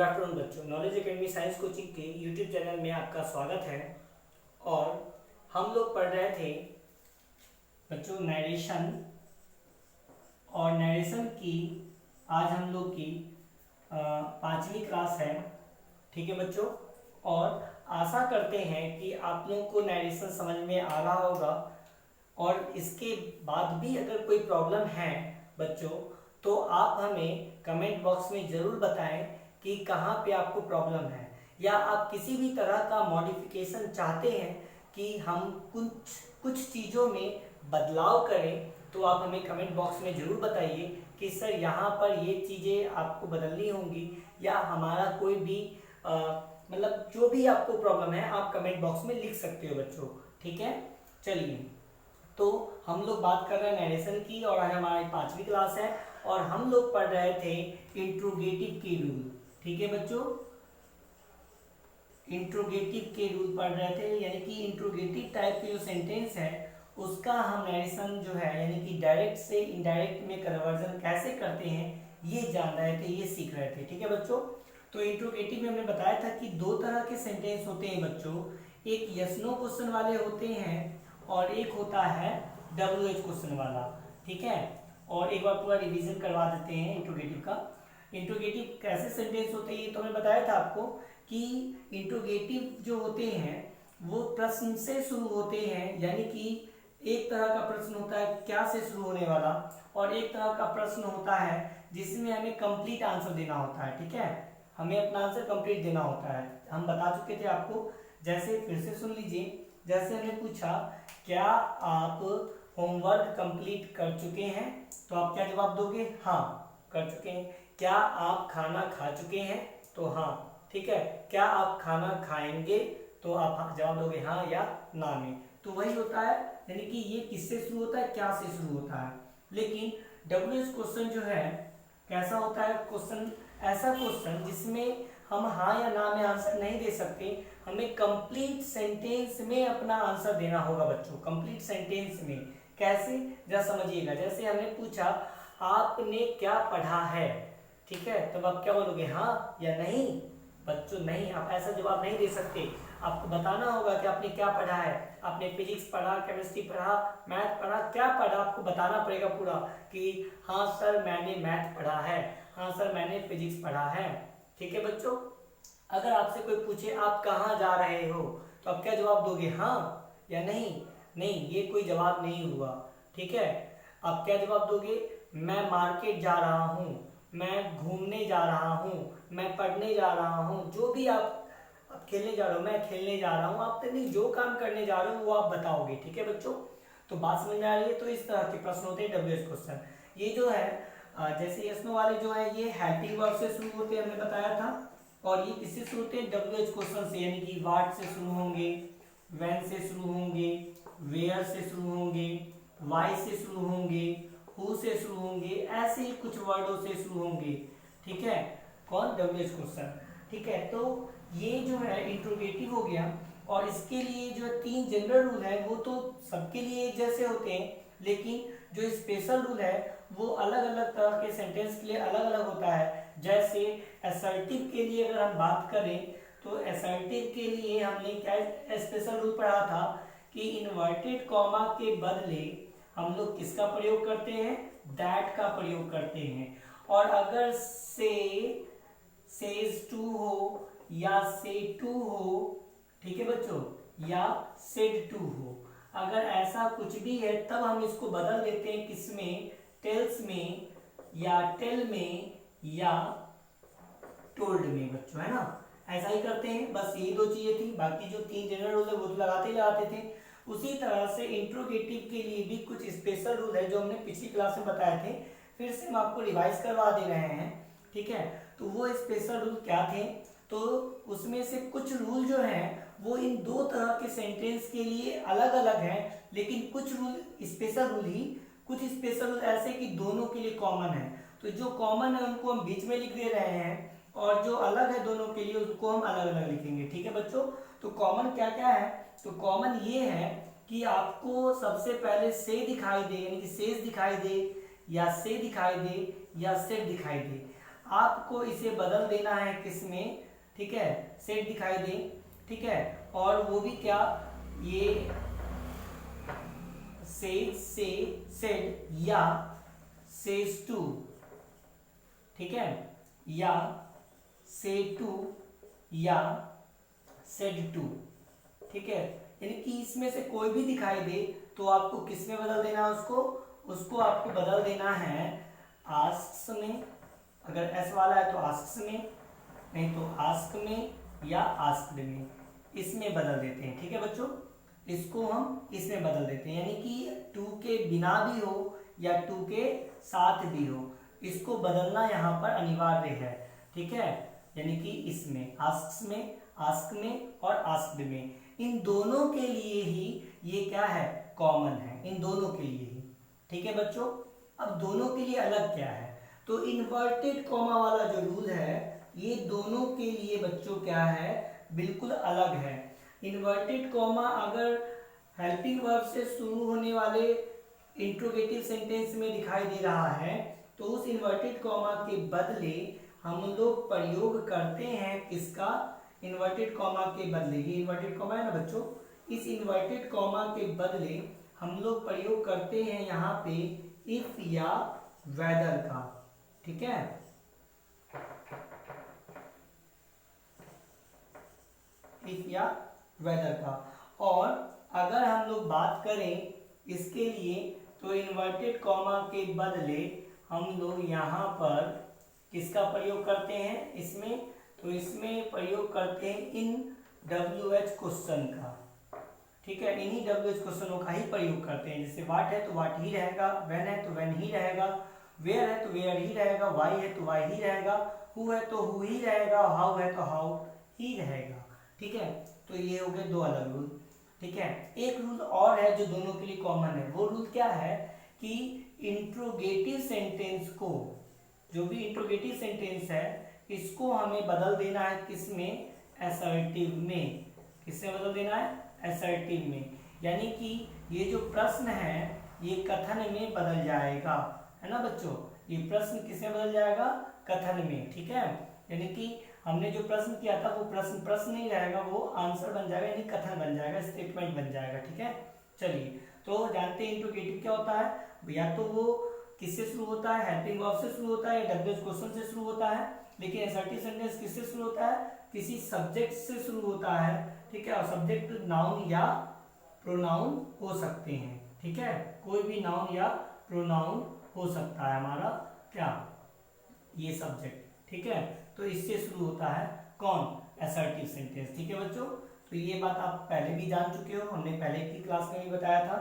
Afternoon बच्चों, knowledge academy science coaching के YouTube channel में आपका स्वागत है। और हम लोग पढ़ रहे थे बच्चों नरेशन, और नरेशन की आज हम लोग की 5वीं क्लास है। ठीक है बच्चों, और आशा करते हैं कि आप लोगों को नरेशन समझ में आ रहा होगा। और इसके बाद भी अगर कोई प्रॉब्लम है बच्चों, तो आप हमें कमेंट बॉक्स में ज़रूर बताएं कि कहाँ पे आपको प्रॉब्लम है, या आप किसी भी तरह का मॉडिफिकेशन चाहते हैं कि हम कुछ कुछ चीज़ों में बदलाव करें, तो आप हमें कमेंट बॉक्स में ज़रूर बताइए कि सर यहाँ पर ये चीज़ें आपको बदलनी होंगी, या हमारा कोई भी मतलब जो भी आपको प्रॉब्लम है आप कमेंट बॉक्स में लिख सकते हो बच्चों। ठीक है, चलिए, तो हम लोग बात कर रहे हैं नरेशन की, और आज हमारी 5वीं क्लास है और हम लोग पढ़ रहे थे इंट्रोगेटिव के रूल। ठीक है बच्चों, इंट्रोगेटिव के रूल पढ़ रहे थे, यानी कि इंट्रोगेटिव टाइप के जो सेंटेंस है उसका हम नरेशन जो है यानी कि डायरेक्ट से इनडायरेक्ट में कन्वर्जन कैसे करते हैं ये जान रहे थे, ये सीख रहे थे। ठीक है बच्चों, तो इंट्रोगेटिव में हमने बताया था कि दो तरह के सेंटेंस होते हैं बच्चों, एक यस नो क्वेश्चन वाले होते हैं और एक होता है WH क्वेश्चन वाला। ठीक है, और एक बार पूरा रिवीजन करवा देते हैं इंट्रोगेटिव का। इंट्रोगेटिव कैसे सेंटेंस होते हैं ये तो मैं बताया था आपको कि इंट्रोगेटिव जो होते हैं वो प्रश्न से शुरू होते हैं, यानी कि एक तरह का प्रश्न होता है क्या से शुरू होने वाला, और एक तरह का प्रश्न होता है जिसमें हमें कंप्लीट आंसर देना होता है। ठीक है, हमें अपना आंसर कंप्लीट देना होता है, हम बता चुके थे आपको। जैसे फिर से सुन लीजिए, जैसे हमने पूछा क्या आप होमवर्क कंप्लीट कर चुके हैं, तो आप क्या जवाब दोगे? हाँ, कर चुके हैं। क्या आप खाना खा चुके हैं? तो हाँ। ठीक है, क्या आप खाना खाएंगे? तो आप जवाब दोगे हाँ या ना में। तो वही होता है, यानी कि ये किससे शुरू होता है? क्या से शुरू होता है। लेकिन WH क्वेश्चन जो है कैसा होता है क्वेश्चन? ऐसा क्वेश्चन जिसमें हम हाँ या ना में आंसर नहीं दे सकते, हमें कंप्लीट सेंटेंस में अपना आंसर देना होगा बच्चों। कंप्लीट सेंटेंस में कैसे, जरा समझिएगा। जैसे हमने पूछा आपने क्या पढ़ा है, ठीक है, तब आप क्या बोलोगे? हाँ या नहीं? बच्चों नहीं, आप ऐसा जवाब नहीं दे सकते, आपको बताना होगा कि आपने क्या पढ़ा है। आपने फिजिक्स पढ़ा, केमिस्ट्री पढ़ा, मैथ पढ़ा, क्या पढ़ा, आपको बताना पड़ेगा पूरा कि हाँ सर मैंने मैथ पढ़ा है, हाँ सर मैंने फिजिक्स पढ़ा है। ठीक है बच्चों, अगर आपसे कोई पूछे आप कहाँ जा रहे हो, तो आप क्या जवाब दोगे? हाँ या नहीं? नहीं, ये कोई जवाब नहीं हुआ। ठीक है, आप क्या जवाब दोगे? मैं मार्केट जा रहा हूँ, मैं घूमने जा रहा हूँ, मैं पढ़ने जा रहा हूँ, जो भी आप खेलने जा रहे हो, मैं खेलने जा रहा हूँ, आप नहीं जो काम करने जा रहे हो वो आप बताओगे। ठीक है बच्चों, तो बात समझ में आ रही है? तो इस तरह के प्रश्न होते हैं WH क्वेश्चन। ये जो है जैसे यस नो वाले जो है ये हेल्पिंग वर्ब से शुरू होते हैं, हमने बताया था। और ये किससे शुरू होते हैं? WH क्वेश्चन से, यानी कि व्हाट से शुरू होंगे, व्हेन से शुरू होंगे, वेयर से शुरू होंगे, वाई से शुरू होंगे, हु से शुरू होंगे, ऐसे ही कुछ वर्डों से शुरू होंगे। ठीक है, कौन? WH question. ठीक है, तो ये जो है इंट्रोगेटिव हो गया। और इसके लिए जो 3 जनरल रूल है वो तो सबके लिए एक जैसे होते हैं, लेकिन जो स्पेशल रूल है वो अलग अलग तरह के सेंटेंस के लिए अलग अलग होता है। जैसे असर्टिव के लिए अगर हम बात करें, तो असर्टिव के लिए हमने क्या स्पेशल रूल पढ़ा था कि इन्वर्टेड कॉमा के बदले हम लोग किसका प्रयोग करते हैं? दैट का प्रयोग करते हैं। और अगर से, सेज टू हो, या से टू हो, ठीक है बच्चों, या सेड टू हो, अगर ऐसा कुछ भी है तब हम इसको बदल देते हैं किसमें? टेल्स में, या टेल में, या टोल्ड में बच्चों, है ना? ऐसा ही करते हैं। बस यही 2 चीजें थी, बाकी जो 3 जनरल रूल है वो तो लगाते ही लगाते थे। उसी तरह से इंट्रोगेटिव के लिए भी कुछ स्पेशल रूल है जो हमने पिछली क्लास में बताए थे, फिर से हम आपको रिवाइज करवा दे रहे हैं। ठीक है, तो वो स्पेशल रूल क्या थे? तो उसमें से कुछ रूल जो हैं वो इन 2 तरह के सेंटेंस के लिए अलग अलग हैं, लेकिन कुछ रूल स्पेशल रूल ही, कुछ स्पेशल रूल ऐसे कि दोनों के लिए कॉमन है। तो जो कॉमन है उनको हम बीच में लिख दे रहे हैं, और जो अलग है दोनों के लिए उसको हम अलग अलग लिखेंगे। ठीक है बच्चों, तो कॉमन क्या क्या है? तो कॉमन ये है कि आपको सबसे पहले से दिखाई दे, यानी कि सेज दिखाई दे, या से दिखाई दे, या सेड दिखाई दे। आपको इसे बदल देना है किसमें, ठीक है, सेट दिखाई दे, ठीक है, और वो भी क्या, ये सेज से सेड या सेज टू, ठीक है, या से टू या सेड टू, ठीक है, यानी कि इसमें से कोई भी दिखाई दे तो आपको किस में बदल देना है, उसको आपको बदल देना है आस्क्स में, अगर एस वाला है तो आस्क्स में, नहीं तो आस्क में या आस्क्ड में, इसमें बदल देते हैं, ठीक है बच्चों, इसको हम इसमें बदल देते हैं, यानी कि टू के बिना भी हो या टू के साथ भी हो, इसको बदलना यहाँ पर अनिवार्य है, ठीक है, यानी कि इसमें आस्क्स में, आस्क में और आस्क्ड में, इन दोनों के लिए ही ये क्या है, कॉमन है, इन दोनों के लिए ही, ठीक है बच्चों। अब दोनों के लिए अलग क्या है, तो इन्वर्टेड कॉमा वाला जो रूल है ये दोनों के लिए बच्चों क्या है, बिल्कुल अलग है। इन्वर्टेड कॉमा अगर हेल्पिंग वर्ब से शुरू होने वाले इंट्रोगेटिव सेंटेंस में दिखाई दे रहा है तो उस इन्वर्टेड कॉमा के बदले हम लोग प्रयोग करते हैं किसका, इन्वर्टेड कॉमा के बदले, ये इन्वर्टेड कॉमा है ना बच्चों, इस इन्वर्टेड कॉमा के बदले हम लोग प्रयोग करते हैं यहाँ पे इफ या वेदर का, ठीक है, इफ या वेदर का। और अगर हम लोग बात करें इसके लिए तो इन्वर्टेड कॉमा के बदले हम लोग यहाँ पर किसका प्रयोग करते हैं इसमें, तो इसमें प्रयोग करते हैं इन WH क्वेश्चन का, ठीक है, इन्हीं WH क्वेश्चनों का ही प्रयोग करते हैं, जैसे वाट है तो वाट ही रहेगा, वेन है तो वेन ही रहेगा, वेयर है तो वेयर ही रहेगा, वाई है तो वाई ही रहेगा, हु है तो हु ही रहेगा, हाउ है तो हाउ ही रहेगा, ठीक है। तो ये हो गए दो अलग रूल, ठीक है। एक रूल और है जो दोनों के लिए कॉमन है, वो रूल क्या है कि इंट्रोगेटिव सेंटेंस को, जो भी इंट्रोगेटिव सेंटेंस है इसको हमें बदल देना है किसमें, असर्टिव में, किससे बदल देना है, असर्टिव में, यानी कि ये जो प्रश्न है ये कथन में बदल जाएगा, है ना बच्चों, ये प्रश्न किसमें बदल जाएगा, कथन में, ठीक है, यानी कि हमने जो प्रश्न किया था वो प्रश्न नहीं रहेगा, वो आंसर बन जाएगा, यानी कथन बन जाएगा, स्टेटमेंट बन जाएगा, ठीक है। चलिए तो जानते हैं इंट्रोगेटिव क्या होता है, या तो वो किससे शुरू होता है, हेल्पिंग वर्ब से शुरू होता है, WH क्वेश्चन से शुरू होता है, लेकिन असर्टिव सेंटेंस किससे शुरू होता है, किसी सब्जेक्ट से शुरू होता है, ठीक है, और सब्जेक्ट नाउन या प्रोनाउन हो सकते हैं, ठीक है, कोई भी नाउन या प्रोनाउन हो सकता है हमारा क्या, ये सब्जेक्ट, ठीक है, तो इससे शुरू होता है कौन, असर्टिव सेंटेंस, ठीक है बच्चों। तो ये बात आप पहले भी जान चुके हो, हमने पहले की क्लास में भी बताया था,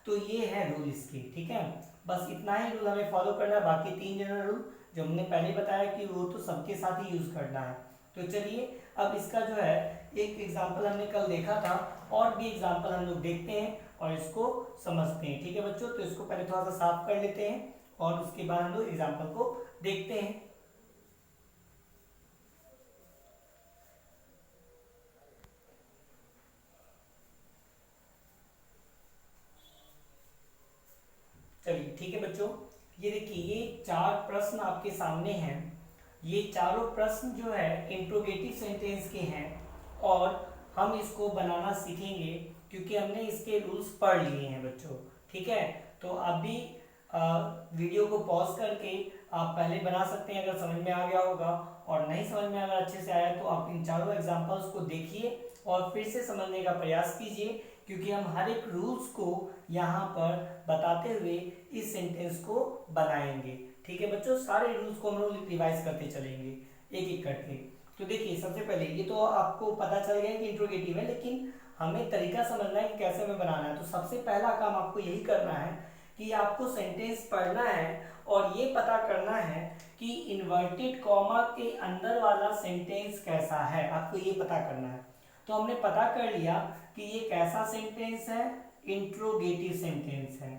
तो ये है रूल इसके, ठीक है, बस इतना ही रूल हमें फॉलो करना है, बाकी 3 जनरल रूल जो हमने पहले बताया कि वो तो सबके साथ ही यूज करना है। तो चलिए अब इसका जो है एक एग्जाम्पल हमने कल देखा था, और भी एग्जाम्पल हम लोग देखते हैं और इसको समझते हैं, ठीक है बच्चों। तो इसको पहले थोड़ा सा साफ कर लेते हैं और उसके बाद हम लोग एग्जाम्पल को देखते हैं। चलिए ठीक है बच्चों, ये देखिए ये 4 प्रश्न आपके सामने हैं, ये चारों प्रश्न जो है इंट्रोगेटिव सेंटेंस के हैं और हम इसको बनाना सीखेंगे क्योंकि हमने इसके रूल्स पढ़ लिए हैं बच्चों, ठीक है। तो अभी वीडियो को पॉज करके आप पहले बना सकते हैं अगर समझ में आ गया होगा, और नहीं समझ में अगर अच्छे से आया तो आप इन चारों एग्जाम्पल्स को देखिए और फिर से समझने का प्रयास कीजिए, क्योंकि हम हर एक रूल्स को यहाँ पर बताते हुए इस सेंटेंस को बनाएंगे, ठीक है बच्चों। सारे रूल्स को हम लोग रिवाइज करते चलेंगे एक एक करके। तो देखिए सबसे पहले ये तो आपको पता चल गया कि इंट्रोगेटिव है, लेकिन हमें तरीका समझना है कि कैसे हमें बनाना है। तो सबसे पहला काम आपको यही करना है कि आपको सेंटेंस पढ़ना है और ये पता करना है कि इन्वर्टेड कॉमा के अंदर वाला सेंटेंस कैसा है, आपको ये पता करना है। तो हमने पता कर लिया कि ये कैसा सेंटेंस है, इंट्रोगेटिव सेंटेंस है,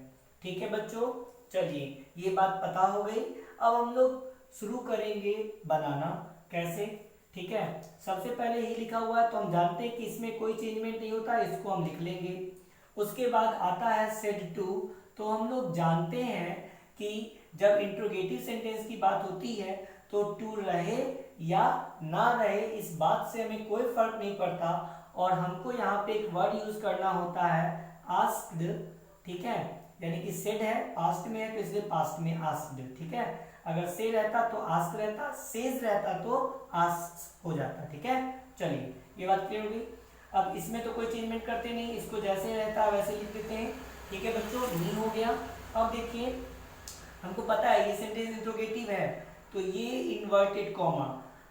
ठीक है बच्चों। चलिए ये बात पता हो गई, अब हम लोग शुरू करेंगे बनाना, कैसे, ठीक है। सबसे पहले ही लिखा हुआ है तो हम जानते हैं कि इसमें कोई चेंजमेंट नहीं होता, इसको हम लिख लेंगे। उसके बाद आता है सेड टू, तो हम लोग जानते हैं कि जब इंट्रोगेटिव सेंटेंस की बात होती है तो टू रहे या ना रहे इस बात से हमें कोई फर्क नहीं पड़ता, और हमको यहाँ पे एक वर्ड यूज करना होता है आस्क्ड, ठीक है, यानी कि सेड है, पास्ट में है तो इसलिए पास्ट में आस्क्ड, ठीक है। अगर से रहता तो आस्क रहता, सेज रहता तो आस्क हो जाता, ठीक है। चलिए ये बात क्लियर होगी। अब इसमें तो कोई चेंजमेंट करते नहीं, इसको जैसे रहता है वैसे लिख देते हैं, ठीक है बच्चों, नी हो गया। अब देखिए हमको पता है ये सेंटेंस इंट्रोगेटिव है, तो ये इन्वर्टेड कॉमा,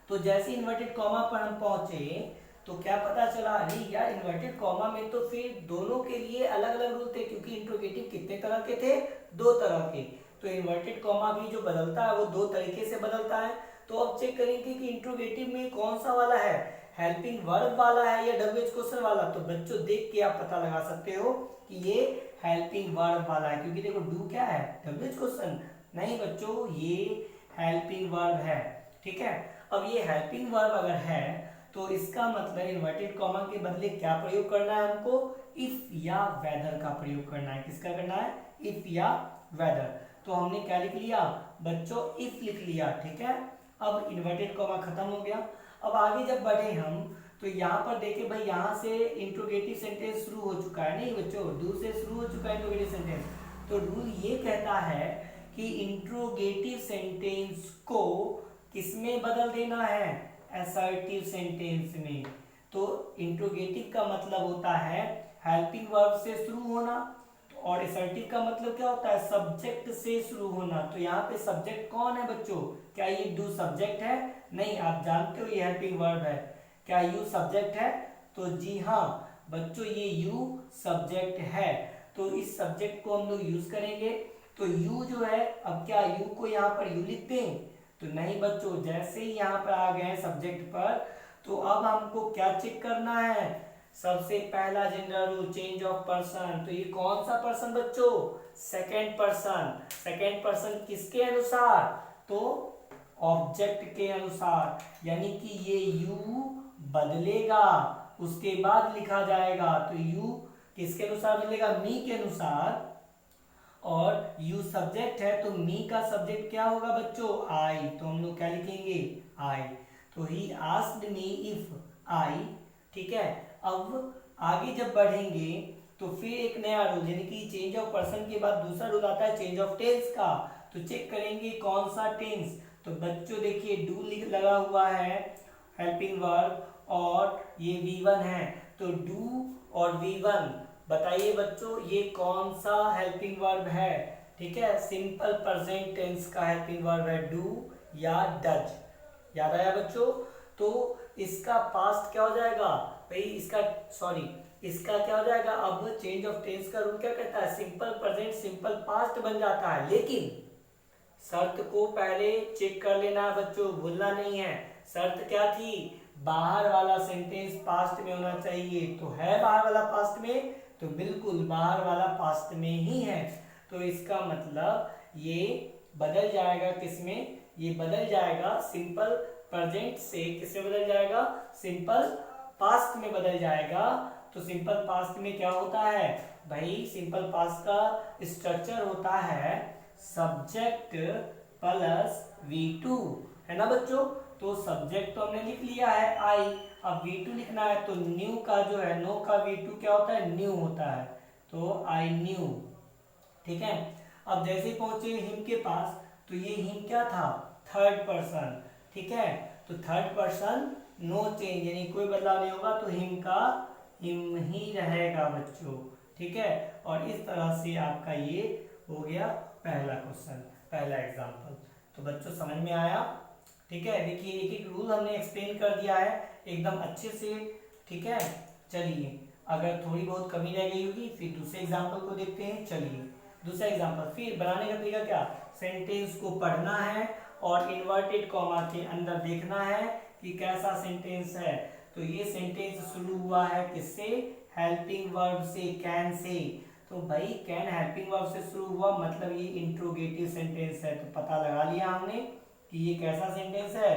तो जैसे इन्वर्टेड कॉमा पर हम पहुंचे तो क्या पता चला, अरे यार इन्वर्टेड कॉमा में तो फिर दोनों के लिए अलग अलग रूल थे, क्योंकि इंट्रोगेटिव कितने तरह के थे, 2 तरह के, तो इन्वर्टेड कॉमा भी जो बदलता है वो 2 तरीके से बदलता है। तो अब चेक करेंगे कि इंट्रोगेटिव में कौन सा वाला है, हेल्पिंग वर्ब वाला है या डब्ल्यूएच क्वेश्चन वाला। तो बच्चों देख के आप पता लगा सकते हो कि ये हेल्पिंग वर्ब वाला है, क्योंकि देखो डू क्या है, डब्ल्यूएच क्वेश्चन नहीं बच्चों, ये हेल्पिंग वर्ब है, ठीक है। अब ये हेल्पिंग वर्ब अगर है तो इसका मतलब इन्वर्टेड कॉमा के बदले क्या प्रयोग करना है हमको, इफ या वेदर का प्रयोग करना है। किसका करना है, इफ या वेदर। तो हमने क्या लिख लिया बच्चों, इफ लिख लिया, ठीक है। अब इन्वर्टेड कॉमा खत्म हो गया। अब आगे जब बढ़े हम तो यहाँ पर देखें भाई, यहाँ से इंट्रोगेटिव सेंटेंस शुरू हो चुका है, नहीं बच्चों, डू से शुरू हो चुका है इंट्रोगेटिव सेंटेंस। तो रूल ये कहता है कि इंट्रोगेटिव सेंटेंस को किसमें बदल देना है, असर्टिव सेंटेंस में। तो इंट्रोगेटिव का मतलब होता है हेल्पिंग वर्ब से शुरू होना, और असर्टिव का मतलब क्या होता है, सब्जेक्ट से शुरू होना। तो यहाँ पे सब्जेक्ट कौन है बच्चों, क्या ये डू सब्जेक्ट है, नहीं, आप जानते हो ये हेल्पिंग वर्ब है। क्या यू सब्जेक्ट है, तो जी हाँ बच्चों ये यू सब्जेक्ट है। तो इस सब्जेक्ट को हम लोग यूज करेंगे। तो यू जो है, अब क्या यू को यहाँ पर यू लिखते हैं, तो नहीं बच्चों, जैसे ही यहाँ पर आ गए सब्जेक्ट पर, तो अब हमको क्या चेक करना है, सबसे पहला general rule change of person. तो ये कौन सा पर्सन बच्चों, सेकेंड पर्सन। सेकेंड पर्सन किसके अनुसार, तो ऑब्जेक्ट के अनुसार, यानी कि ये यू बदलेगा, उसके बाद लिखा जाएगा। तो यू किसके अनुसार बदलेगा, मी के अनुसार, और यू सब्जेक्ट है तो मी का सब्जेक्ट क्या होगा बच्चों, आई। तो हम लोग क्या लिखेंगे, आई। तो he asked me if I, ठीक है। अब आगे जब बढ़ेंगे तो फिर एक नया रूल, यानी कि चेंज ऑफ पर्सन के बाद दूसरा रूल आता है चेंज ऑफ टेंस का। तो चेक करेंगे कौन सा टेंस, तो बच्चों देखिए डू लगा हुआ है हेल्पिंग वर्ब, और ये V1 है, तो डू और V1, बताइए बच्चों ये कौन सा हेल्पिंग वर्ब है, ठीक है, सिंपल प्रेजेंट टेंस का हेल्पिंग वर्ब है, डू या डज। याद आया बच्चों। तो इसका पास्ट क्या हो जाएगा भाई, इसका क्या हो जाएगा, अब चेंज ऑफ टेंस का रूल क्या कहता है, सिंपल प्रेजेंट सिंपल पास्ट बन जाता है। लेकिन शर्त को पहले चेक कर लेना बच्चों, भूलना नहीं है। शर्त क्या थी, बाहर वाला सेंटेंस पास्ट में होना चाहिए। तो है बाहर वाला पास्ट में, तो बिल्कुल बाहर वाला पास्ट में ही है। तो इसका मतलब ये बदल जाएगा किसमें, ये बदल जाएगा सिंपल प्रेजेंट से किसमें बदल जाएगा, सिंपल पास्ट में बदल जाएगा। तो सिंपल पास्ट में क्या होता है भाई, सिंपल पास्ट का स्ट्रक्चर होता है सब्जेक्ट प्लस V2, है ना बच्चों। तो सब्जेक्ट तो हमने लिख लिया है आई, अब V2 लिखना है, तो न्यू का जो है, नो का V2 क्या होता है, न्यू होता है, तो आई न्यू, ठीक है। अब जैसे ही पहुंचे हिम के पास, तो ये हिम क्या था, थर्ड पर्सन, ठीक है। तो थर्ड पर्सन नो चेंज, यानी कोई बदलाव नहीं होगा, तो हिम का हिम ही रहेगा बच्चों, ठीक है। और इस तरह से आपका ये हो गया पहला क्वेश्चन, पहला एग्जाम्पल। तो बच्चों समझ में आया, ठीक है। देखिए एक एक रूल हमने एक्सप्लेन कर दिया है एकदम अच्छे से, ठीक है। चलिए अगर थोड़ी बहुत कमी रह गई होगी फिर दूसरे एग्जाम्पल को देखते हैं। चलिए दूसरा एग्जाम्पल, फिर बनाने का तरीका क्या, सेंटेंस को पढ़ना है और इन्वर्टेड कॉमा के अंदर देखना है कि कैसा सेंटेंस है। तो ये सेंटेंस शुरू हुआ है किससे, हेल्पिंग वर्ब से, कैन से। तो भाई कैन हेल्पिंग वर्ब से शुरू हुआ, मतलब ये इंट्रोगेटिव सेंटेंस है। तो पता लगा लिया हमने कि ये कैसा सेंटेंस है,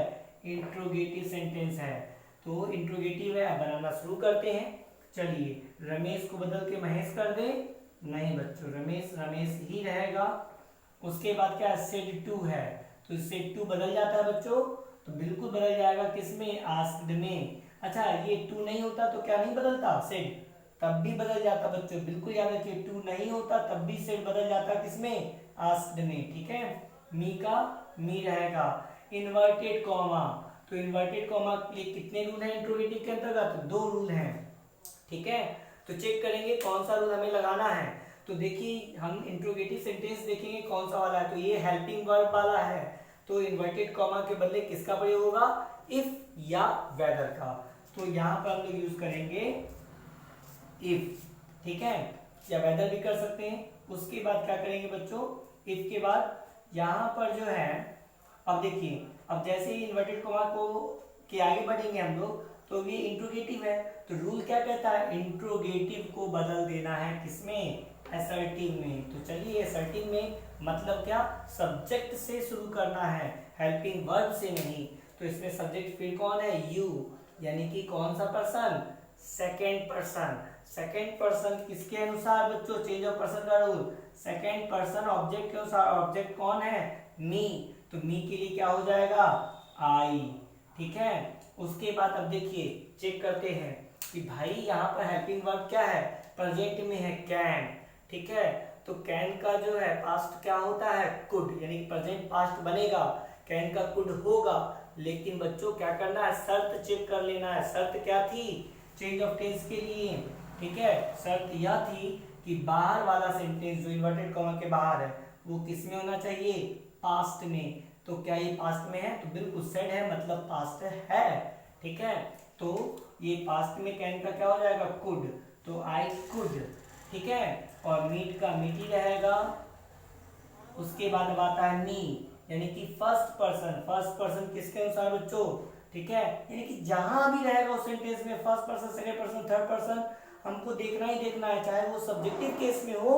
इंट्रोगेटिव सेंटेंस है। तो इंट्रोगेटिव है, अब बनाना शुरू करते हैं। चलिए रमेश को बदल के महेश कर दे, नहीं बच्चों रमेश रमेश ही रहेगा। उसके बाद क्या है, सेड टू है, तो सेड टू बदल जाता है बच्चों, तो बिल्कुल बदल जाएगा किसमें, आस्क्ड में। अच्छा ये टू नहीं होता तो क्या नहीं बदलता, सेड, तब भी बदल जाता बच्चों, बिल्कुल याद रखिए, टू नहीं होता तब भी सेड बदल जाता किसमें, आस्क्ड में। ठीक है, मी का मी रहेगा। इन्वर्टेड कॉमा, तो इन्वर्टेड कॉमा के लिए कितने रूल हैं इंट्रोगेटिव के अंतर्गत, दो रूल हैं। ठीक है, तो चेक करेंगे कौन सा रूल हमें लगाना है। तो देखिए हम इंट्रोगेटिव सेंटेंस देखेंगे कौन सा वाला है, तो ये हेल्पिंग वर्ब वाला है, तो इन्वर्टेड कॉमा के बदले किसका प्रयोग होगा, इफ या वेदर का। तो यहाँ पर हम लोग यूज करेंगे इफ। ठीक है, या वेदर भी कर सकते हैं। उसके बाद क्या करेंगे बच्चों, इफ के बाद यहाँ पर जो है, अब देखिए, अब जैसे ही इन्वर्टेड कॉमा को के आगे बढ़ेंगे हम लोग, तो ये इंट्रोगेटिव है, तो रूल क्या कहता है, इंट्रोगेटिव को बदल देना है किसमें, असर्टिव में। तो चलिए असर्टिव में मतलब क्या, सब्जेक्ट से शुरू करना है, हेल्पिंग वर्ब से नहीं। तो इसमें सब्जेक्ट फिर कौन है, यू, यानी कि कौन सा person, second person. Second person किसके अनुसार बच्चों, चेंज ऑफ पर्सन का रूल, सेकेंड पर्सन ऑब्जेक्ट के अनुसार। ऑब्जेक्ट कौन है, मी, तो मी के लिए क्या हो जाएगा, आई। ठीक है, उसके बाद अब देखिए चेक करते हैं कि भाई यहाँ पर हेल्पिंग वर्ब क्या है, प्रेजेंट में है, कैन। ठीक है, तो कैन का जो है पास्ट क्या होता है, कुड, यानी प्रेजेंट पास्ट बनेगा, कैन का कुड होगा। लेकिन बच्चों क्या करना है, शर्त चेक कर लेना है। शर्त क्या थी, चेंज ऑफ टेंस के लिए। ठीक है, शर्त यह थी कि बाहर वाला सेंटेंस जो इन्वर्टेड कॉमा के बाहर है वो किस में होना चाहिए, पास्ट में। तो क्या ये पास्ट में है, तो बिल्कुल सेड है, मतलब पास्ट है। ठीक है, तो ये पास्ट में कैन का क्या हो जाएगा, कुड, तो आई कुड। ठीक है, और मीट का मीट ही रहेगा। उसके बाद अब आता है मी, यानी कि फर्स्ट पर्सन। फर्स्ट पर्सन किसके अनुसार बच्चों, ठीक है, यानी कि जहां भी रहेगा उस सेंटेंस में first person, second person, third person हमको देखना ही देखना है, चाहे वो सब्जेक्टिव केस में हो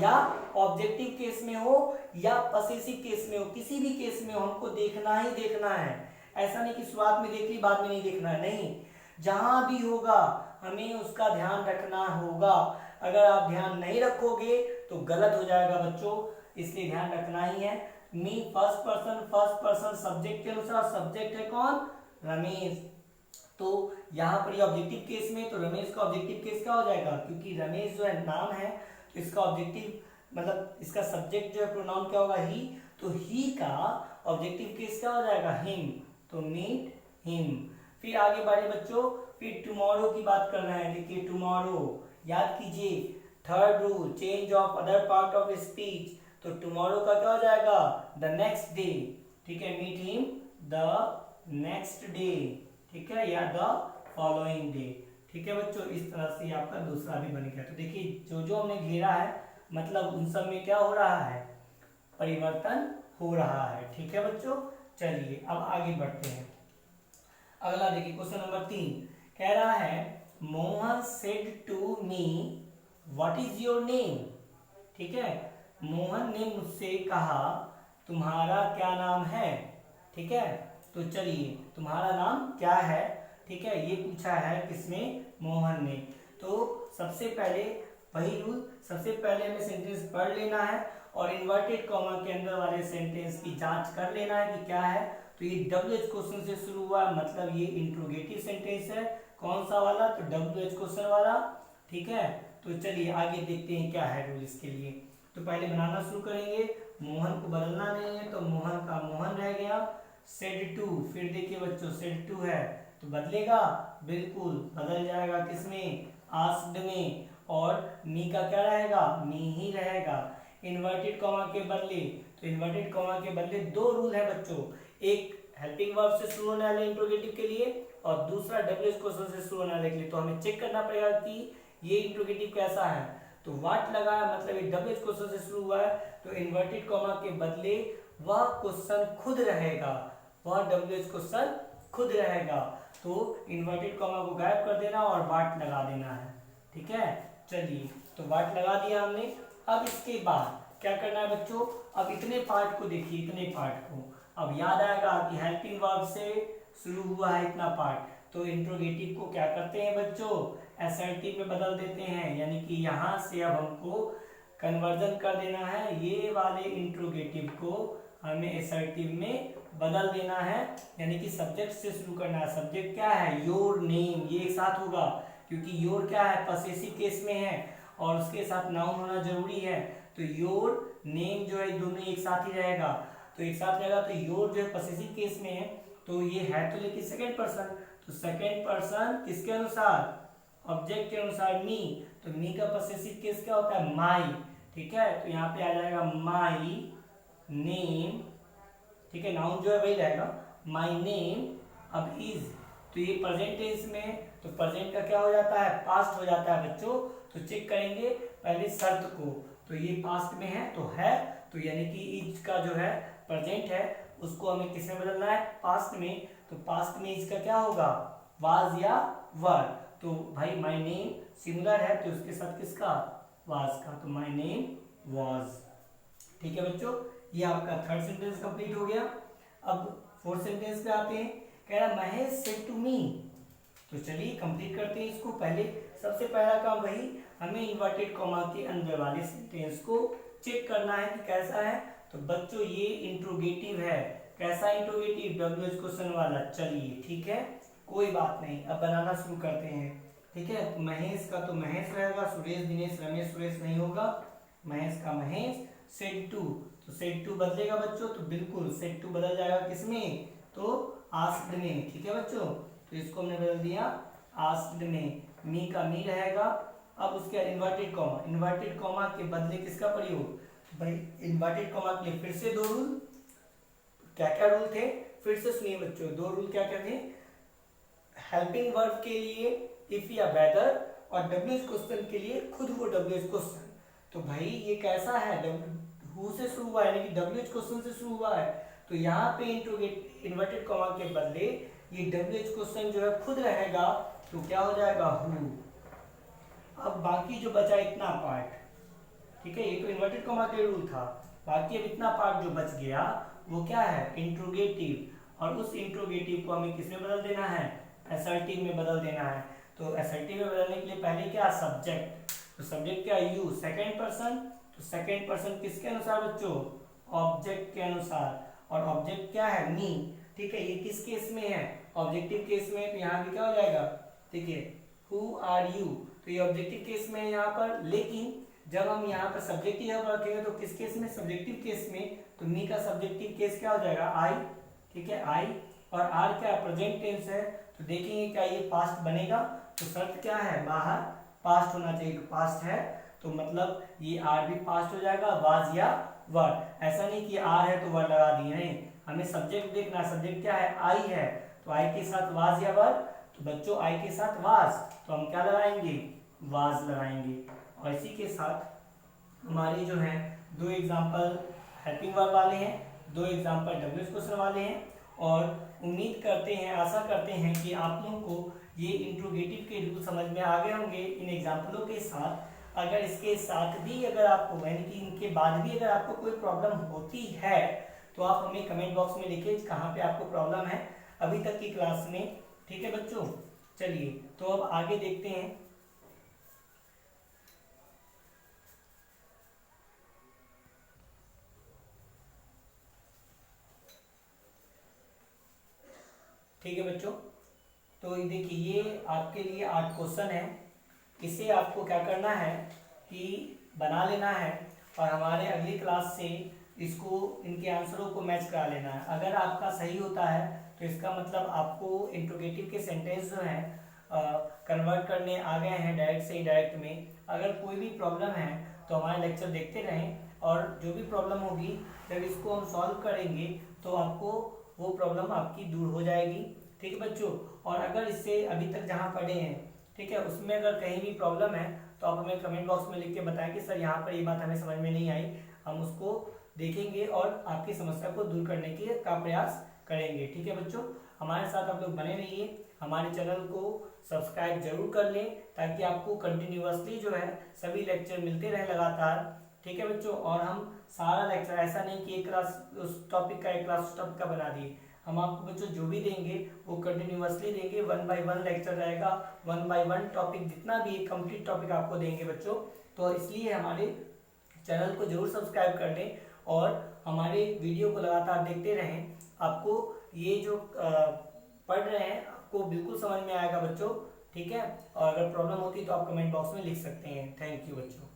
या ऑब्जेक्टिव केस में हो या पसेसिव केस में हो, किसी भी केस में हो हमको देखना ही देखना है। ऐसा नहीं कि शुरुआत में देख ली बाद में नहीं देखना है, नहीं, जहां भी होगा हमें उसका ध्यान रखना होगा। अगर आप ध्यान नहीं रखोगे तो गलत हो जाएगा बच्चों, इसलिए ध्यान रखना ही है। मी फर्स्ट पर्सन सब्जेक्ट के अनुसार, सब्जेक्ट है कौन, रमेश। तो यहाँ पर ये ऑब्जेक्टिव केस में, तो रमेश का ऑब्जेक्टिव केस क्या हो जाएगा, क्योंकि रमेश जो है नाम है तो इसका ऑब्जेक्टिव मतलब इसका सब्जेक्ट जो है प्रोनाउन क्या होगा, ही, तो ही का ऑब्जेक्टिव केस क्या हो जाएगा, हिम, तो मीट हिम। फिर आगे बढ़े बच्चों, फिर टुमारो की बात कर रहे हैं। देखिए टुमारो, याद कीजिए, third rule, change of other part of speech. तो टुमारो का क्या हो जाएगा, द नेक्स्ट डे। ठीक है, meet him the next day. ठीक है, या द फॉलोइंग डे। ठीक है बच्चों, इस तरह से आपका दूसरा भी बन गया। तो देखिए जो जो हमने घेरा है मतलब उन सब में क्या हो रहा है, परिवर्तन हो रहा है। ठीक है बच्चों, चलिए अब आगे बढ़ते हैं। अगला देखिए क्वेश्चन नंबर 3 कह रहा है, Mohan said to me what is your name. ठीक है, मोहन ने मुझसे कहा तुम्हारा क्या नाम है। ठीक है, तो चलिए तुम्हारा नाम क्या है। ठीक है, ये पूछा है किसने, मोहन ने। तो सबसे पहले वही रूल, सबसे पहले हमें सेंटेंस पढ़ लेना है और इन्वर्टेड कॉमा के अंदर वाले सेंटेंस की जांच कर लेना है कि क्या है। तो ये WH क्वेश्चन से शुरू हुआ है, मतलब ये इंट्रोगेटिव सेंटेंस है। कौन सा वाला, तो WH क्वेश्चन वाला। ठीक है, तो चलिए आगे देखते हैं क्या है रूल इसके लिए। तो पहले बनाना शुरू करेंगे, मोहन को बदलना नहीं है तो मोहन का मोहन रह गया। सेड टू, फिर देखिए बच्चों सेड टू है तो बदलेगा, बिल्कुल बदल जाएगा किसमें, आस्क्ड में। और मी का क्या रहेगा, मी ही रहेगा। इन्वर्टेड कॉमा के बदले, तो इन्वर्टेड कॉमा के बदले दो रूल है बच्चों, एक हेल्पिंग वर्ब से शुरू होने वाले इंट्रोगेटिव के लिए और दूसरा WH क्वेश्चन से शुरू होने वाले के लिए। तो हमें चेक करना पड़ेगा कि ये इंट्रोगेटिव कैसा है। तो व्हाट लगा है मतलब ये WH क्वेश्चन से शुरू हुआ है, तो इन्वर्टेड कॉमा के बदले वह क्वेश्चन खुद रहेगा, वह WH क्वेश्चन खुद रहेगा। तो इन्वर्टेड कॉमा को गायब कर देना और व्हाट लगा देना है। ठीक है, चलिए तो व्हाट लगा दिया हमने। अब इसके बाद क्या करना है बच्चों, अब इतने पार्ट को देखिए, इतने पार्ट को अब याद आएगा कि हेल्पिंग वर्ब से शुरू हुआ है इतना पार्ट, तो इंट्रोगेटिव को क्या करते हैं बच्चों, असर्टिव में बदल देते हैं। यानी कि यहाँ से अब हमको कन्वर्जन कर देना है, ये वाले इंट्रोगेटिव को हमें असर्टिव में बदल देना है, यानी कि सब्जेक्ट से शुरू करना है। सब्जेक्ट क्या है, योर नेम, ये एक साथ होगा क्योंकि योर क्या है, पसेसिव केस में है और उसके साथ नाउन होना जरूरी है। तो योर नेम जो है दोनों एक साथ ही रहेगा, तो एक साथ रहेगा। तो योर जो है पसेसिव केस में है, तो ये है तो लेकिन सेकेंड पर्सन, तो सेकेंड पर्सन किसके अनुसार, ऑब्जेक्ट के अनुसार मी। तो मी का पसेसिव केस क्या होता है, माई, ठीक है। तो यहाँ पे आ जाएगा माई नेम, ठीक है, नाउन जो है वही रहेगा, माई नेम। अब इज, तो ये प्रेजेंट टेंस में, तो प्रेजेंट का क्या हो जाता है, पास्ट हो जाता है बच्चों। तो चेक करेंगे पहले शर्त को, तो ये पास्ट में है तो है, तो यानी कि इज का जो है प्रेजेंट है उसको हमें किस में बदलना है, पास्ट में। तो पास्ट में इज का क्या होगा, वाज या वर। तो भाई माय नेम सिंगुलर है तो उसके साथ किसका, वाज का, तो माय नेम वाज। ठीक है बच्चों, ये आपका थर्ड सेंटेंस कंप्लीट हो गया। अब फोर्थ सेंटेंस पे आते हैं, कह रहा महेश सेड टू मी। तो चलिए कंप्लीट करते हैं इसको। पहले सबसे पहला काम वही, हमें इन्वर्टेड कॉमा के अंदर वाले सेंटेंस को चेक करना है कि कैसा है। तो बच्चों ये इंट्रोगेटिव है, कैसा इंट्रोगेटिव, डब्ल्यूएच क्वेश्चन वाला। चलिए ठीक है, कोई बात नहीं, अब बनाना शुरू करते हैं। ठीक है, तो महेश का तो महेश रहेगा, सुरेश दिनेश रमेश सुरेश नहीं होगा, महेश का महेश। सेड टू, तो सेड टू बदलेगा बच्चों, तो बिल्कुल सेड टू बदल जाएगा किसमें, तो आस्क्ड में। ठीक है बच्चों, तो इसको हमने बदल दिया आस्क्ड में, मी का मी रहेगा। अब उसके बाद इन्वर्टेड कॉमा, इन्वर्टेड कॉमा के बदले किसका प्रयोग, भाई इन्वर्टेड कॉमा के लिए फिर से दो रूल, क्या क्या रूल थे फिर से सुनिए बच्चों। दो रूल क्या क्या थे, हेल्पिंग वर्ब के लिए इफ या वेदर, और डब्ल्यूएच क्वेश्चन के लिए खुद वो डब्ल्यूएच क्वेश्चन। तो भाई ये कैसा है, हु से शुरू हुआ है, यानी कि डब्ल्यूएच क्वेश्चन से शुरू हुआ है। तो यहाँ पे इंट्रोगेट इन्वर्टेड कॉमा के बदले ये डब्ल्यूएच क्वेश्चन जो है खुद रहेगा, तो क्या हो जाएगा, हु। अब बाकी जो बचा इतना पार्ट, ठीक है, ये तो इन्वर्टेड कॉमा के रूल था, बाकी अब इतना पार्ट जो बच गया वो क्या है, इंट्रोगेटिव। और उस इंट्रोगेटिव को हमें किसमें बदल देना है, असर्टिव में बदल देना है। तो असर्टिव में बदलने के लिए पहले क्या, सब्जेक्ट, तो सब्जेक्ट क्या, यू, सेकेंड पर्सन, तो सेकेंड पर्सन किसके अनुसार बच्चों, ऑब्जेक्ट के अनुसार, और ऑब्जेक्ट क्या है, मी। ठीक है, ये किस केस में है, ऑब्जेक्टिव केस में, तो यहाँ भी क्या हो जाएगा, ठीक है, हु आर यू, तो ये ऑब्जेक्टिव केस में है यहाँ पर। लेकिन जब हम यहाँ पर सब्जेक्टिव रखेंगे तो किस केस में, सब्जेक्टिव केस में, तो मी का सब्जेक्टिव केस क्या हो जाएगा, आई। ठीक है, आई, और आर क्या प्रेजेंट टेंस है, तो देखेंगे क्या ये पास्ट बनेगा। तो शर्त क्या है, बाहर पास्ट होना चाहिए, तो पास्ट है तो मतलब ये आर भी पास्ट हो जाएगा, वाज या वर। ऐसा नहीं कि आर है तो वर लगा दिए, नहीं, हमें सब्जेक्ट देखना, सब्जेक्ट क्या है, आई है, तो आई के साथ वाज या वर। तो बच्चों आई के साथ वाज, तो हम क्या लगाएंगे, वाज लगाएंगे। और इसी के साथ हमारी जो है दो एग्जाम्पल हेल्पिंग वर्ब वाले हैं, दो एग्जाम्पल डब्ल्यूएच क्वेश्चन वाले हैं। और उम्मीद करते हैं, आशा करते हैं कि आप लोगों को ये इंट्रोगेटिव के रूल समझ में आ गए होंगे इन एग्जाम्पलों के साथ। अगर इसके साथ भी अगर आपको, यानी कि इनके बाद भी अगर आपको कोई प्रॉब्लम होती है तो आप हमें कमेंट बॉक्स में लिखिए कहाँ पे आपको प्रॉब्लम है अभी तक की क्लास में। ठीक है बच्चों, चलिए तो अब आगे देखते हैं। ठीक है बच्चों, तो देखिए ये आपके लिए 8 क्वेश्चन है, इसे आपको क्या करना है कि बना लेना है और हमारे अगली क्लास से इसको, इनके आंसरों को मैच करा लेना है। अगर आपका सही होता है तो इसका मतलब आपको इंट्रोगेटिव के सेंटेंस जो हैं कन्वर्ट करने आ गए हैं डायरेक्ट से इनडायरेक्ट में। अगर कोई भी प्रॉब्लम है तो हमारे लेक्चर देखते रहें, और जो भी प्रॉब्लम होगी जब इसको हम सॉल्व करेंगे तो आपको वो प्रॉब्लम आपकी दूर हो जाएगी। ठीक है बच्चों, और अगर इससे अभी तक जहाँ पढ़े हैं, ठीक है, उसमें अगर कहीं भी प्रॉब्लम है तो आप हमें कमेंट बॉक्स में लिख के बताएं कि सर यहाँ पर ये बात हमें समझ में नहीं आई। हम उसको देखेंगे और आपकी समस्या को दूर करने के का प्रयास करेंगे। ठीक है बच्चों, हमारे साथ आप लोग बने रहिए, हमारे चैनल को सब्सक्राइब जरूर कर लें ताकि आपको कंटिन्यूअसली जो है सभी लेक्चर मिलते रहे लगातार। ठीक है बच्चों, और हम सारा लेक्चर, ऐसा नहीं कि एक क्लास उस टॉपिक का, एक क्लास उस टॉपिक का बना दिए, हम आपको बच्चों जो भी देंगे वो कंटिन्यूअसली देंगे, 1 बाय 1 लेक्चर रहेगा, 1 बाय 1 टॉपिक, जितना भी कंप्लीट टॉपिक आपको देंगे बच्चों। तो इसलिए हमारे चैनल को जरूर सब्सक्राइब कर लें और हमारे वीडियो को लगातार देखते रहें। आपको ये जो पढ़ रहे हैं आपको बिल्कुल समझ में आएगा बच्चों, ठीक है। और अगर प्रॉब्लम होती है तो आप कमेंट बॉक्स में लिख सकते हैं। थैंक यू बच्चों।